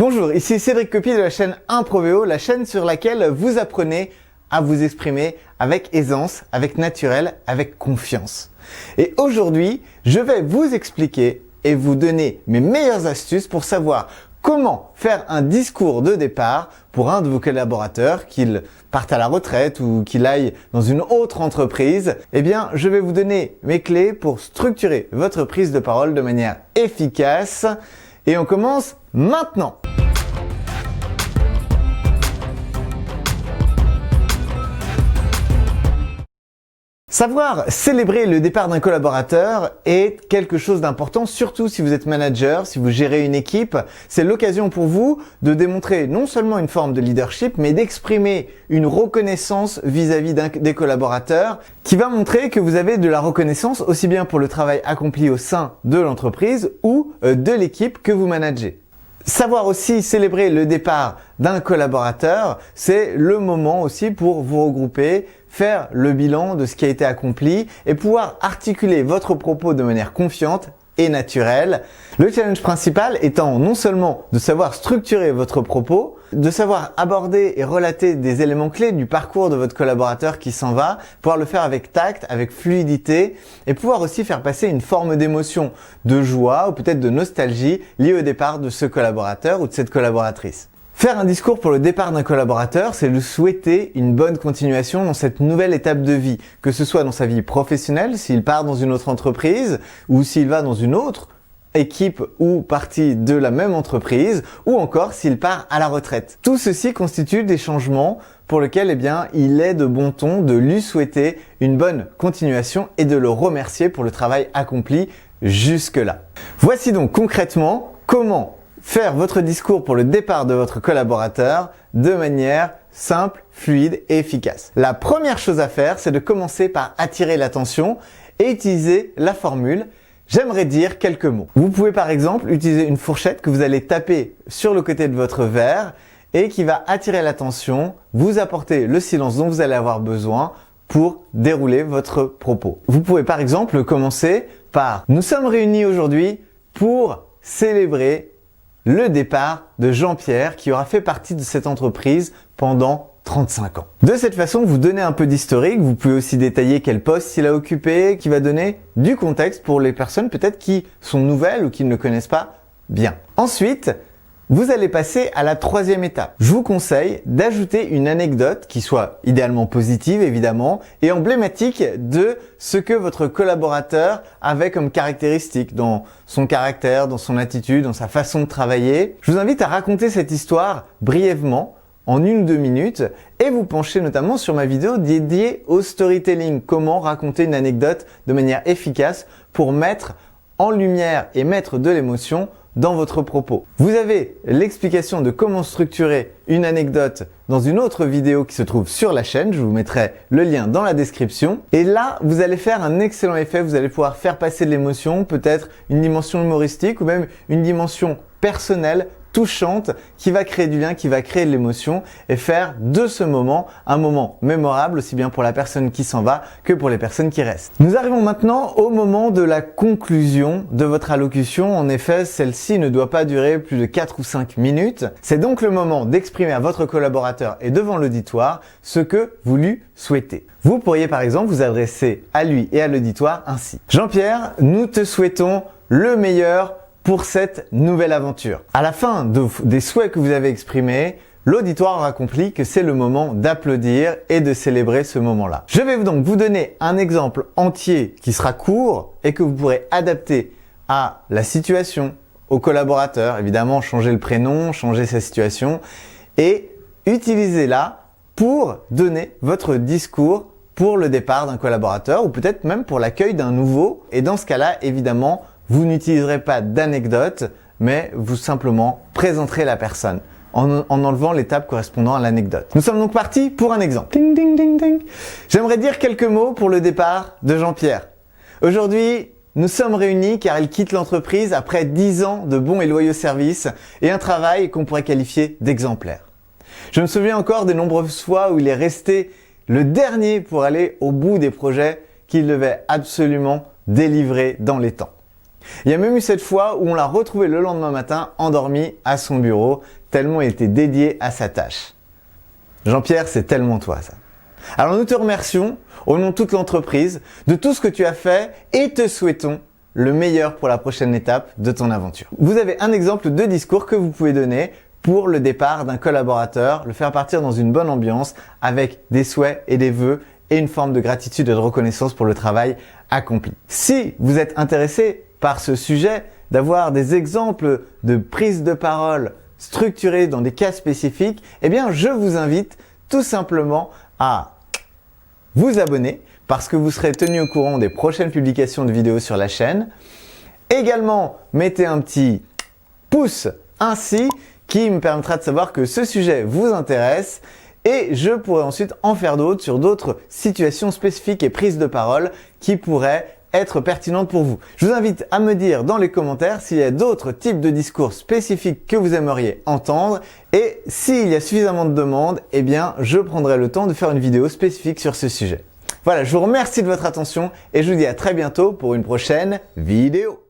Bonjour, ici Cédric Copy de la chaîne Improveo, la chaîne sur laquelle vous apprenez à vous exprimer avec aisance, avec naturel, avec confiance. Et aujourd'hui, je vais vous expliquer et vous donner mes meilleures astuces pour savoir comment faire un discours de départ pour un de vos collaborateurs, qu'il parte à la retraite ou qu'il aille dans une autre entreprise. Eh bien, je vais vous donner mes clés pour structurer votre prise de parole de manière efficace. Et on commence maintenant. Savoir célébrer le départ d'un collaborateur est quelque chose d'important, surtout si vous êtes manager, si vous gérez une équipe. C'est l'occasion pour vous de démontrer non seulement une forme de leadership, mais d'exprimer une reconnaissance vis-à-vis des collaborateurs qui va montrer que vous avez de la reconnaissance aussi bien pour le travail accompli au sein de l'entreprise ou de l'équipe que vous managez. Savoir aussi célébrer le départ d'un collaborateur, c'est le moment aussi pour vous regrouper, faire le bilan de ce qui a été accompli et pouvoir articuler votre propos de manière confiante et naturelle. Le challenge principal étant non seulement de savoir structurer votre propos, de savoir aborder et relater des éléments clés du parcours de votre collaborateur qui s'en va, pouvoir le faire avec tact, avec fluidité et pouvoir aussi faire passer une forme d'émotion, de joie ou peut-être de nostalgie liée au départ de ce collaborateur ou de cette collaboratrice. Faire un discours pour le départ d'un collaborateur, c'est lui souhaiter une bonne continuation dans cette nouvelle étape de vie, que ce soit dans sa vie professionnelle, s'il part dans une autre entreprise, ou s'il va dans une autre équipe ou partie de la même entreprise, ou encore s'il part à la retraite. Tout ceci constitue des changements pour lesquels il est de bon ton de lui souhaiter une bonne continuation et de le remercier pour le travail accompli jusque-là. Voici donc concrètement comment faire votre discours pour le départ de votre collaborateur de manière simple, fluide et efficace. La première chose à faire, c'est de commencer par attirer l'attention et utiliser la formule « j'aimerais dire quelques mots ». Vous pouvez par exemple utiliser une fourchette que vous allez taper sur le côté de votre verre et qui va attirer l'attention, vous apporter le silence dont vous allez avoir besoin pour dérouler votre propos. Vous pouvez par exemple commencer par « nous sommes réunis aujourd'hui pour célébrer le départ de Jean-Pierre qui aura fait partie de cette entreprise pendant 35 ans. » De cette façon, vous donnez un peu d'historique, vous pouvez aussi détailler quel poste il a occupé, qui va donner du contexte pour les personnes peut-être qui sont nouvelles ou qui ne le connaissent pas bien. Ensuite, vous allez passer à la troisième étape. Je vous conseille d'ajouter une anecdote qui soit idéalement positive évidemment et emblématique de ce que votre collaborateur avait comme caractéristique dans son caractère, dans son attitude, dans sa façon de travailler. Je vous invite à raconter cette histoire brièvement en 1 ou 2 minutes et vous pencher notamment sur ma vidéo dédiée au storytelling, comment raconter une anecdote de manière efficace pour mettre en lumière et mettre de l'émotion dans votre propos. Vous avez l'explication de comment structurer une anecdote dans une autre vidéo qui se trouve sur la chaîne. Je vous mettrai le lien dans la description. Et là, vous allez faire un excellent effet. Vous allez pouvoir faire passer de l'émotion, peut-être une dimension humoristique ou même une dimension personnelle, touchante, qui va créer du lien, qui va créer de l'émotion et faire de ce moment un moment mémorable aussi bien pour la personne qui s'en va que pour les personnes qui restent. Nous arrivons maintenant au moment de la conclusion de votre allocution. En effet, celle-ci ne doit pas durer plus de 4 ou 5 minutes. C'est donc le moment d'exprimer à votre collaborateur et devant l'auditoire ce que vous lui souhaitez. Vous pourriez par exemple vous adresser à lui et à l'auditoire ainsi. Jean-Pierre, nous te souhaitons le meilleur pour cette nouvelle aventure. À la fin des souhaits que vous avez exprimés, l'auditoire aura compris que c'est le moment d'applaudir et de célébrer ce moment-là. Je vais donc vous donner un exemple entier qui sera court et que vous pourrez adapter à la situation, au collaborateur, évidemment changer le prénom, changer sa situation et utilisez-la pour donner votre discours pour le départ d'un collaborateur ou peut-être même pour l'accueil d'un nouveau. Et dans ce cas-là, évidemment, vous n'utiliserez pas d'anecdote, mais vous simplement présenterez la personne en enlevant l'étape correspondant à l'anecdote. Nous sommes donc partis pour un exemple. Ding, ding, ding, ding. J'aimerais dire quelques mots pour le départ de Jean-Pierre. Aujourd'hui, nous sommes réunis car il quitte l'entreprise après 10 ans de bons et loyaux services et un travail qu'on pourrait qualifier d'exemplaire. Je me souviens encore des nombreuses fois où il est resté le dernier pour aller au bout des projets qu'il devait absolument délivrer dans les temps. Il y a même eu cette fois où on l'a retrouvé le lendemain matin endormi à son bureau, tellement il était dédié à sa tâche. Jean-Pierre, c'est tellement toi ça. Alors nous te remercions au nom de toute l'entreprise de tout ce que tu as fait et te souhaitons le meilleur pour la prochaine étape de ton aventure. Vous avez un exemple de discours que vous pouvez donner pour le départ d'un collaborateur, le faire partir dans une bonne ambiance avec des souhaits et des vœux et une forme de gratitude et de reconnaissance pour le travail accompli. Si vous êtes intéressé par ce sujet, d'avoir des exemples de prise de parole structurés dans des cas spécifiques, eh bien je vous invite tout simplement à vous abonner parce que vous serez tenu au courant des prochaines publications de vidéos sur la chaîne. Également, mettez un petit pouce ainsi qui me permettra de savoir que ce sujet vous intéresse et je pourrai ensuite en faire d'autres sur d'autres situations spécifiques et prises de parole qui pourraient être pertinentes pour vous. Je vous invite à me dire dans les commentaires s'il y a d'autres types de discours spécifiques que vous aimeriez entendre et s'il y a suffisamment de demandes, eh bien je prendrai le temps de faire une vidéo spécifique sur ce sujet. Voilà, je vous remercie de votre attention et je vous dis à très bientôt pour une prochaine vidéo.